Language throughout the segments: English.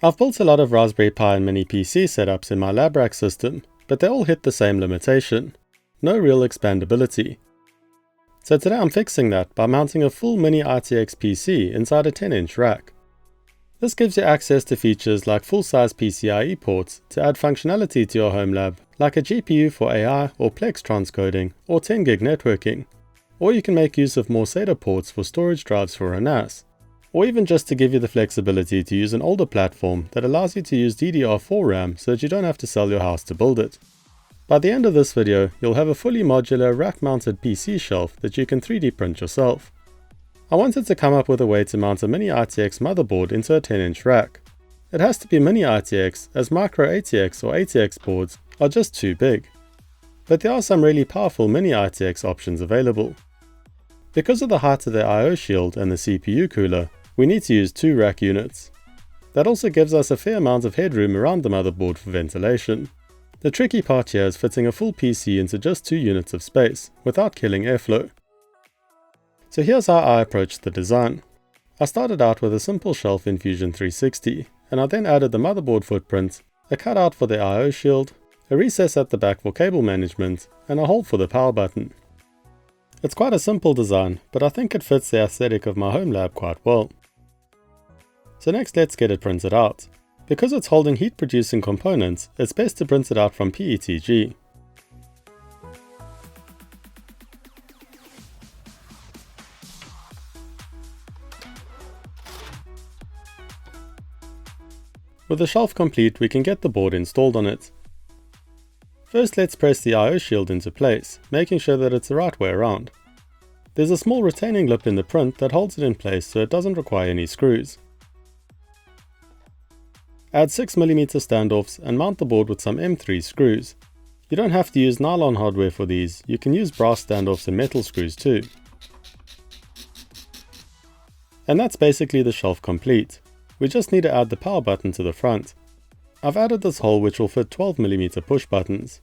I've built a lot of Raspberry Pi and Mini PC setups in my Lab Rax system, but they all hit the same limitation: no real expandability. So today I'm fixing that by mounting a full Mini ITX PC inside a 10-inch rack. This gives you access to features like full-size PCIe ports to add functionality to your Homelab, like a GPU for AI or Plex transcoding or 10 gig networking. Or you can make use of more SATA ports for storage drives for a NAS. Or even just to give you the flexibility to use an older platform that allows you to use DDR4 RAM so that you don't have to sell your house to build it. By the end of this video, you'll have a fully modular rack-mounted PC shelf that you can 3D print yourself. I wanted to come up with a way to mount a Mini ITX motherboard into a 10-inch rack. It has to be Mini ITX, as micro ATX or ATX boards are just too big. But there are some really powerful Mini ITX options available. Because of the height of the I/O shield and the CPU cooler, we need to use 2 rack units. That also gives us a fair amount of headroom around the motherboard for ventilation. The tricky part here is fitting a full PC into just 2 units of space, without killing airflow. So here's how I approached the design. I started out with a simple shelf in Fusion 360, and I then added the motherboard footprint, a cutout for the I/O shield, a recess at the back for cable management, and a hole for the power button. It's quite a simple design, but I think it fits the aesthetic of my Homelab quite well. So next let's get it printed out. Because it's holding heat producing components, it's best to print it out from PETG. With the shelf complete, we can get the board installed on it. First let's press the I/O shield into place, making sure that it's the right way around. There's a small retaining lip in the print that holds it in place so it doesn't require any screws. Add 6mm standoffs and mount the board with some M3 screws. You don't have to use nylon hardware for these, you can use brass standoffs and metal screws too. And that's basically the shelf complete. We just need to add the power button to the front. I've added this hole which will fit 12mm push buttons.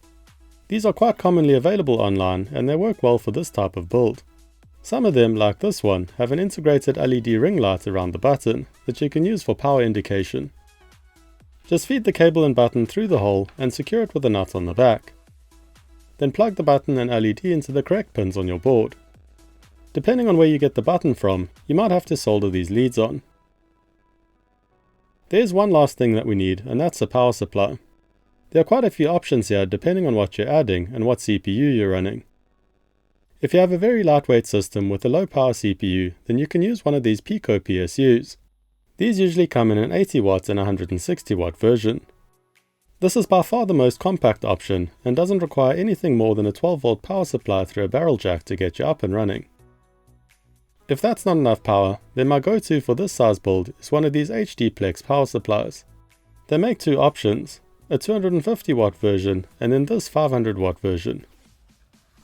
These are quite commonly available online and they work well for this type of build. Some of them, like this one, have an integrated LED ring light around the button that you can use for power indication. Just feed the cable and button through the hole and secure it with a nut on the back. Then plug the button and LED into the correct pins on your board. Depending on where you get the button from, you might have to solder these leads on. There's one last thing that we need, and that's a power supply. There are quite a few options here depending on what you're adding and what CPU you're running. If you have a very lightweight system with a low power CPU, then you can use one of these Pico PSUs. These usually come in an 80 watt and 160 watt version. This is by far the most compact option and doesn't require anything more than a 12 volt power supply through a barrel jack to get you up and running. If that's not enough power, then my go-to for this size build is one of these HD Plex power supplies. They make 2 options, a 250 watt version and then this 500 watt version.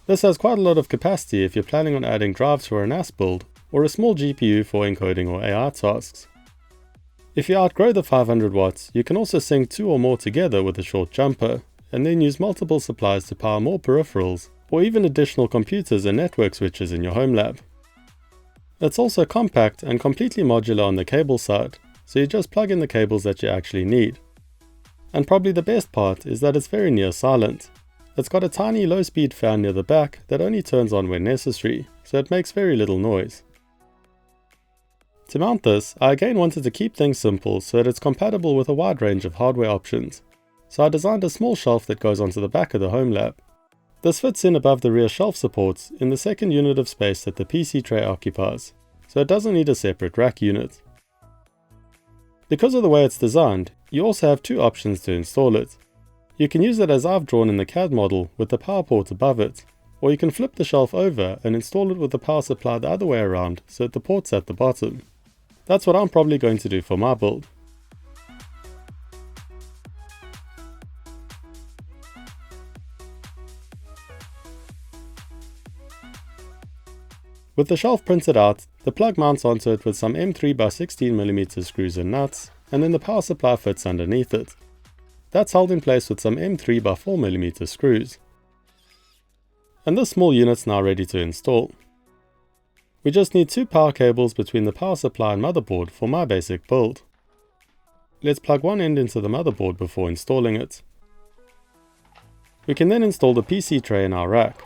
This has quite a lot of capacity if you're planning on adding drives for a NAS build or a small GPU for encoding or AI tasks. If you outgrow the 500 watts, you can also sync 2 or more together with a short jumper, and then use multiple supplies to power more peripherals, or even additional computers and network switches in your Homelab. It's also compact and completely modular on the cable side, so you just plug in the cables that you actually need. And probably the best part is that it's very near silent. It's got a tiny low-speed fan near the back that only turns on when necessary, so it makes very little noise. To mount this, I again wanted to keep things simple so that it's compatible with a wide range of hardware options. So I designed a small shelf that goes onto the back of the Homelab. This fits in above the rear shelf supports in the second unit of space that the PC tray occupies, so it doesn't need a separate rack unit. Because of the way it's designed, you also have 2 options to install it. You can use it as I've drawn in the CAD model with the power port above it, or you can flip the shelf over and install it with the power supply the other way around so that the port's at the bottom. That's what I'm probably going to do for my build. With the shelf printed out, the plug mounts onto it with some M3x16mm screws and nuts, and then the power supply fits underneath it. That's held in place with some M3x4mm screws. And this small unit's now ready to install. We just need 2 power cables between the power supply and motherboard for my basic build. let's plug one end into the motherboard before installing it. We can then install the PC tray in our rack.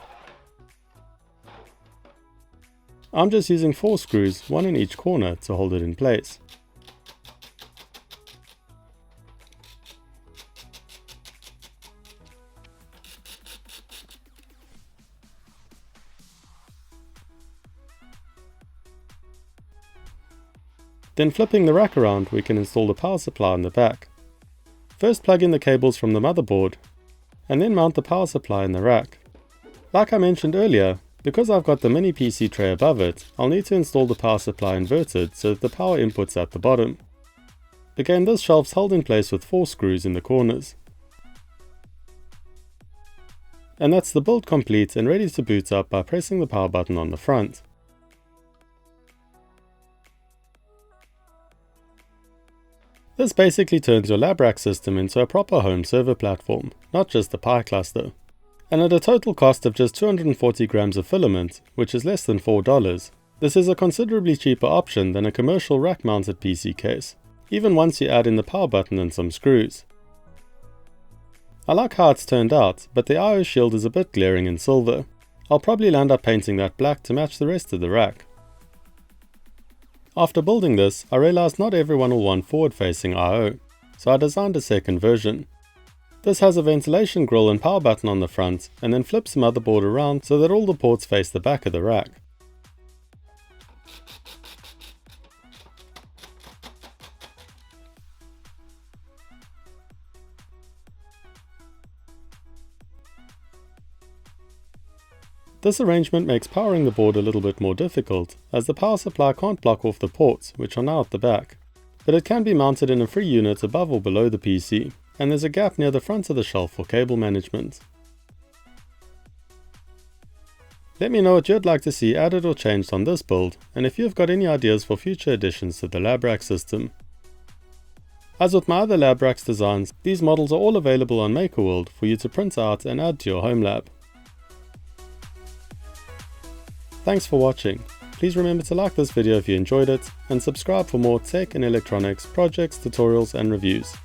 I'm just using 4 screws, one in each corner, to hold it in place. Then flipping the rack around, we can install the power supply in the back. First plug in the cables from the motherboard, and then mount the power supply in the rack. Like I mentioned earlier, because I've got the mini PC tray above it, I'll need to install the power supply inverted so that the power input's at the bottom. Again, this shelf's held in place with 4 screws in the corners. And that's the build complete and ready to boot up by pressing the power button on the front. This basically turns your Lab Rax system into a proper home server platform, not just a Pi cluster. And at a total cost of just 240 grams of filament, which is less than $4, this is a considerably cheaper option than a commercial rack-mounted PC case, even once you add in the power button and some screws. I like how it's turned out, but the I/O shield is a bit glaring in silver. I'll probably land up painting that black to match the rest of the rack. After building this, I realized not everyone will want forward-facing I/O, so I designed a second version. This has a ventilation grill and power button on the front, and then flips the motherboard around so that all the ports face the back of the rack. This arrangement makes powering the board a little bit more difficult, as the power supply can't block off the ports, which are now at the back. But it can be mounted in a free unit above or below the PC, and there's a gap near the front of the shelf for cable management. Let me know what you'd like to see added or changed on this build, and if you've got any ideas for future additions to the Lab Rax system. As with my other Lab Rax designs, these models are all available on MakerWorld for you to print out and add to your home lab. Thanks for watching. Please remember to like this video if you enjoyed it, and subscribe for more tech and electronics projects, tutorials and reviews.